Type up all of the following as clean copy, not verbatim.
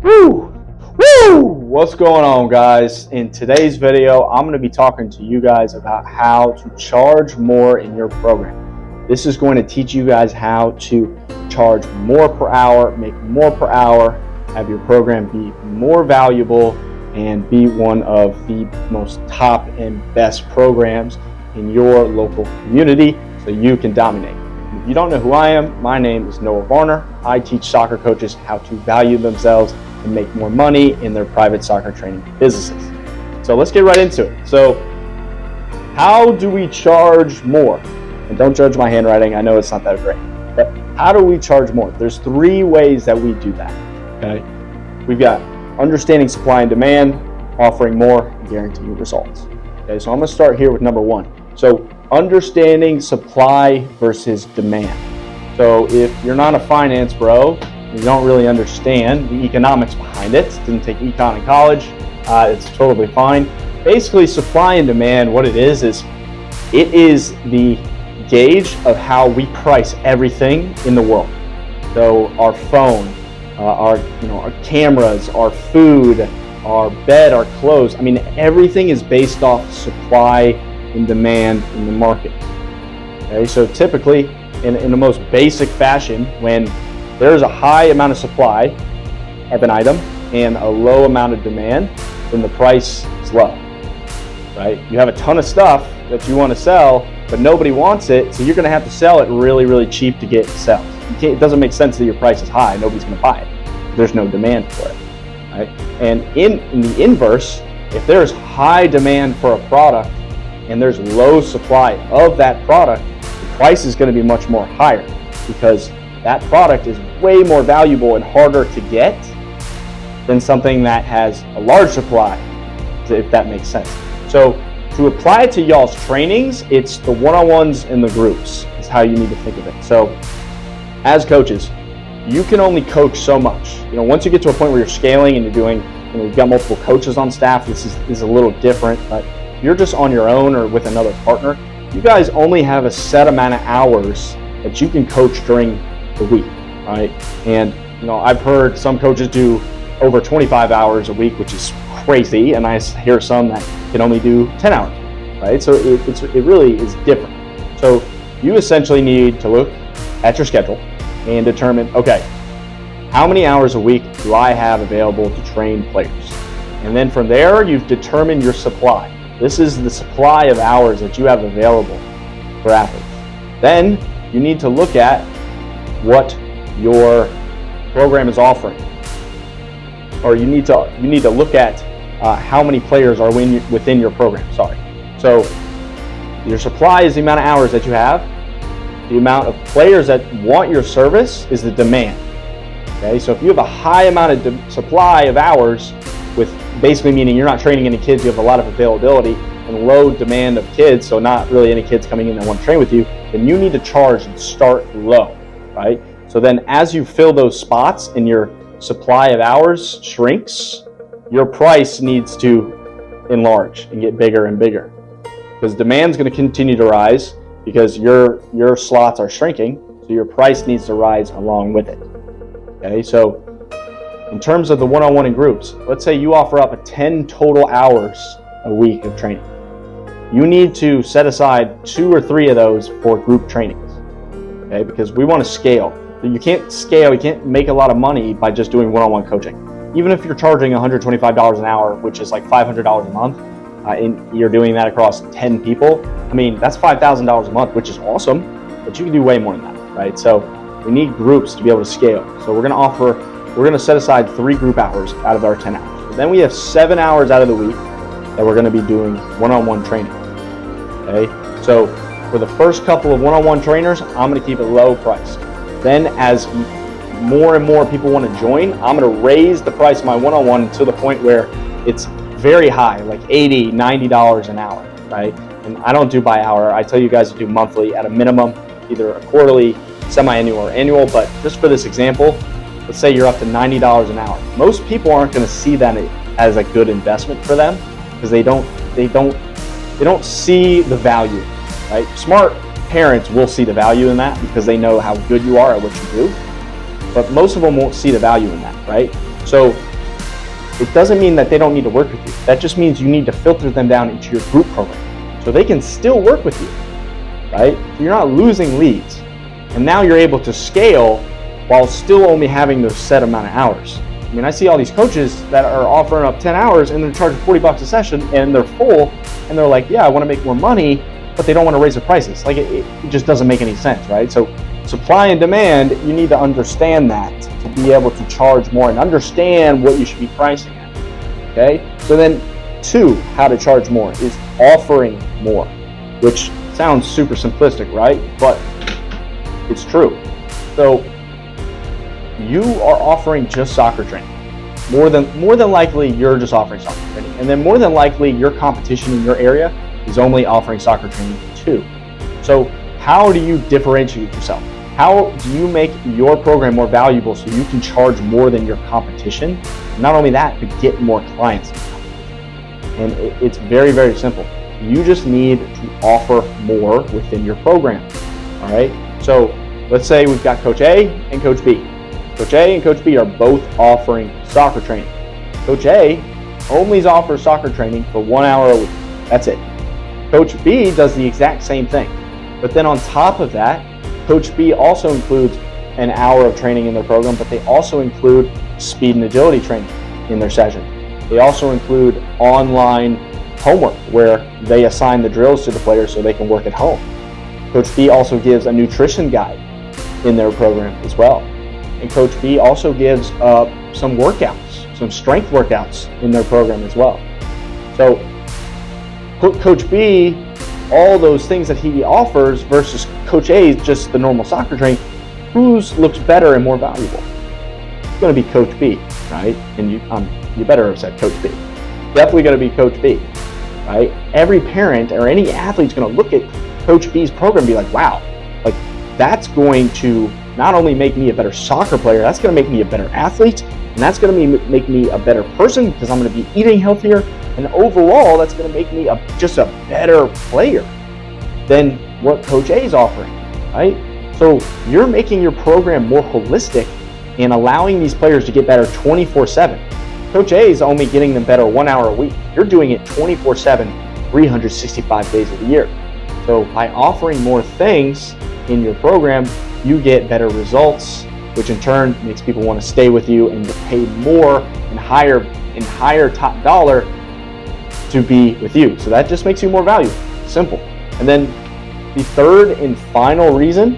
Woo! Woo! What's going on, guys? In today's video, I'm going to be talking to you guys about how to charge more in your program. This is going to teach you guys how to charge more per hour, make more per hour, have your program be more valuable, and be one of the most top and best programs in your local community so you can dominate. If you don't know who I am, my name is Noah Varner. I teach soccer coaches how to value themselves and make more money in their private soccer training businesses. So let's get right into it. So how do we charge more? And don't judge my handwriting, I know it's not that great. But how do we charge more? There's three ways that we do that. Okay? We've got understanding supply and demand, offering more, and guaranteeing results. Okay, so I'm gonna start here with number one. So understanding supply versus demand. So if you're not a finance bro, you don't really understand the economics behind it, didn't take econ in college, it's totally fine. Basically, supply and demand, what it is it is the gauge of how we price everything in the world. So our phone, our cameras, our food, our bed, our clothes. I mean, everything is based off supply and demand in the market. Okay, so typically, in the most basic fashion, when there's a high amount of supply of an item and a low amount of demand, then the price is low, right? You have a ton of stuff that you want to sell, but nobody wants it, so you're going to have to sell it really, really cheap to get sales. It doesn't make sense that your price is high, nobody's going to buy it. There's no demand for it, right? And in the inverse, if there's high demand for a product and there's low supply of that product, the price is going to be much more higher because that product is way more valuable and harder to get than something that has a large supply, if that makes sense. So to apply it to y'all's trainings, it's the one-on-ones and the groups is how you need to think of it. So as coaches, you can only coach so much. Once you get to a point where you're scaling and you're doing, you've got multiple coaches on staff, this is a little different, but you're just on your own or with another partner, you guys only have a set amount of hours that you can coach during the week, right? And I've heard some coaches do over 25 hours a week, which is crazy, and I hear some that can only do 10 hours, right? So it really is different. So you essentially need to look at your schedule and determine, okay, how many hours a week do I have available to train players? And then from there, you've determined your supply. This is the supply of hours that you have available for athletes. Then you need to look at what your program is offering, or you need to look at how many players are within your program. So your supply is the amount of hours that you have. The amount of players that want your service is the demand. Okay, so if you have a high amount of supply of hours, with basically meaning you're not training any kids, you have a lot of availability and low demand of kids, so not really any kids coming in that want to train with you, then you need to charge and start low, right? So then as you fill those spots and your supply of hours shrinks, your price needs to enlarge and get bigger and bigger, because demand's going to continue to rise because your slots are shrinking, so your price needs to rise along with it. Okay, so in terms of the one-on-one and groups, let's say you offer up 10 total hours a week of training. You need to set aside 2 or 3 of those for group trainings, okay? Because we want to scale. You can't scale, you can't make a lot of money by just doing one-on-one coaching. Even if you're charging $125 an hour, which is like $500 a month, and you're doing that across 10 people, I mean, that's $5,000 a month, which is awesome, but you can do way more than that, right? So we need groups to be able to scale. So we're going to set aside 3 group hours out of our 10 hours. Then we have 7 hours out of the week that we're going to be doing one-on-one training. Okay, so for the first couple of one-on-one trainers, I'm going to keep it low priced. Then as more and more people want to join, I'm going to raise the price of my one-on-one to the point where it's very high, like $80, $90 an hour, right? And I don't do by hour. I tell you guys to do monthly at a minimum, either a quarterly, semi-annual, or annual. But just for this example, let's say you're up to $90 an hour. Most people aren't going to see that as a good investment for them because they don't see the value, right? Smart parents will see the value in that because they know how good you are at what you do. But most of them won't see the value in that, right? So it doesn't mean that they don't need to work with you. That just means you need to filter them down into your group program so they can still work with you, right? So you're not losing leads. And now you're able to scale while still only having those set amount of hours. I mean, I see all these coaches that are offering up 10 hours and they're charging $40 a session and they're full and they're like, yeah, I want to make more money, but they don't want to raise the prices. Like it just doesn't make any sense, right? So supply and demand, you need to understand that to be able to charge more and understand what you should be pricing at, okay? So then 2, how to charge more is offering more, which sounds super simplistic, right? But it's true. So you are offering just soccer training. More than likely, you're just offering soccer training. And then more than likely, your competition in your area is only offering soccer training too. So how do you differentiate yourself? How do you make your program more valuable so you can charge more than your competition? Not only that, but get more clients. And it's very, very simple. You just need to offer more within your program. All right. So let's say we've got Coach A and Coach B. Coach A and Coach B are both offering soccer training. Coach A only offers soccer training for 1 hour a week. That's it. Coach B does the exact same thing. But then on top of that, Coach B also includes an hour of training in their program, but they also include speed and agility training in their session. They also include online homework where they assign the drills to the players so they can work at home. Coach B also gives a nutrition guide in their program as well. And Coach B also gives some workouts, some strength workouts in their program as well. So Coach B, all those things that he offers versus Coach A, just the normal soccer training, whose looks better and more valuable? It's going to be Coach B, right? And you better have said Coach B. Definitely going to be Coach B, right? Every parent or any athlete's going to look at Coach B's program and be like, wow, like that's going to not only make me a better soccer player, that's going to make me a better athlete, and that's going to make me a better person because I'm going to be eating healthier, and overall, that's going to make me just a better player than what Coach A is offering, right? So you're making your program more holistic and allowing these players to get better 24/7. Coach A is only getting them better 1 hour a week. You're doing it 24/7, 365 days of the year. So by offering more things in your program, you get better results, which in turn makes people want to stay with you and get paid more and higher top dollar to be with you. So that just makes you more valuable. Simple. And then the third and final reason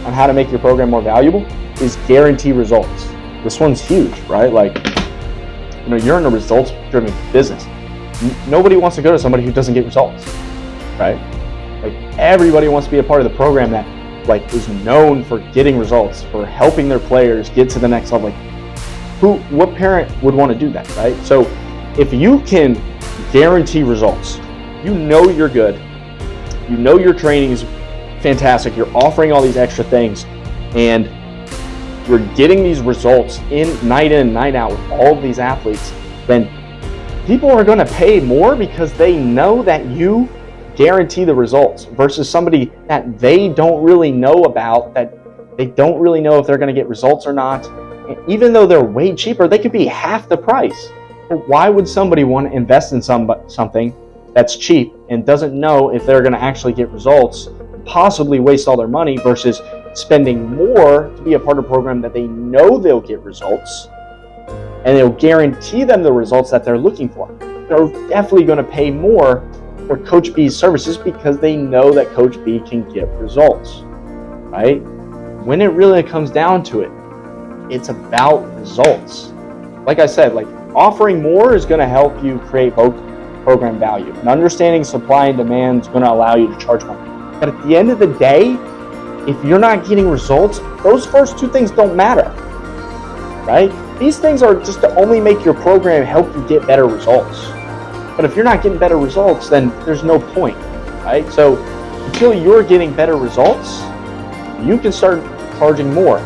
on how to make your program more valuable is guarantee results. This one's huge, right? Like, you're in a results-driven business. Nobody wants to go to somebody who doesn't get results, right? Like, everybody wants to be a part of the program that is known for getting results, for helping their players get to the next level. What parent would want to do that, right? So if you can guarantee results, you're good, your training is fantastic, you're offering all these extra things, and you're getting these results in, night out with all of these athletes, then people are going to pay more because they know that you guarantee the results versus somebody that they don't really know about, that they don't really know if they're going to get results or not. And even though they're way cheaper, they could be half the price. But why would somebody want to invest in something that's cheap and doesn't know if they're going to actually get results, possibly waste all their money versus spending more to be a part of a program that they know they'll get results and they'll guarantee them the results that they're looking for? They're definitely going to pay more for Coach B's services because they know that Coach B can get results, right? When it really comes down to it, it's about results. Like I said, offering more is going to help you create both program value, and understanding supply and demand is going to allow you to charge more. But at the end of the day, if you're not getting results, those first two things don't matter, right? These things are just to only make your program help you get better results. But if you're not getting better results, then there's no point, right? So until you're getting better results, you can start charging more.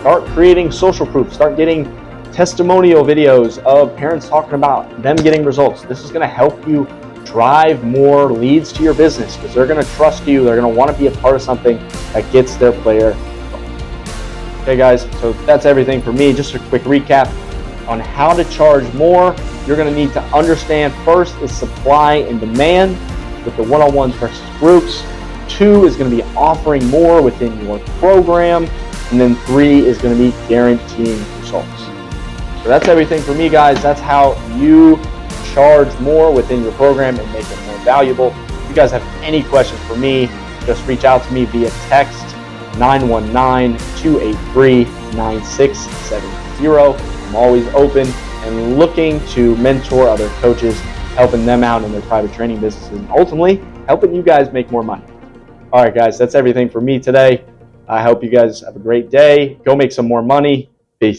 Start creating social proof. Start getting testimonial videos of parents talking about them getting results. This is going to help you drive more leads to your business because they're going to trust you. They're going to want to be a part of something that gets their player. Okay, guys, so that's everything for me. Just a quick recap. on how to charge more, you're going to need to understand first is supply and demand with the one-on-ones versus groups. 2 is going to be offering more within your program. And then 3 is going to be guaranteeing results. So that's everything for me, guys. That's how you charge more within your program and make it more valuable. If you guys have any questions for me, just reach out to me via text 919-283-9670. I'm always open and looking to mentor other coaches, helping them out in their private training businesses, and ultimately helping you guys make more money. All right, guys, that's everything for me today. I hope you guys have a great day. Go make some more money.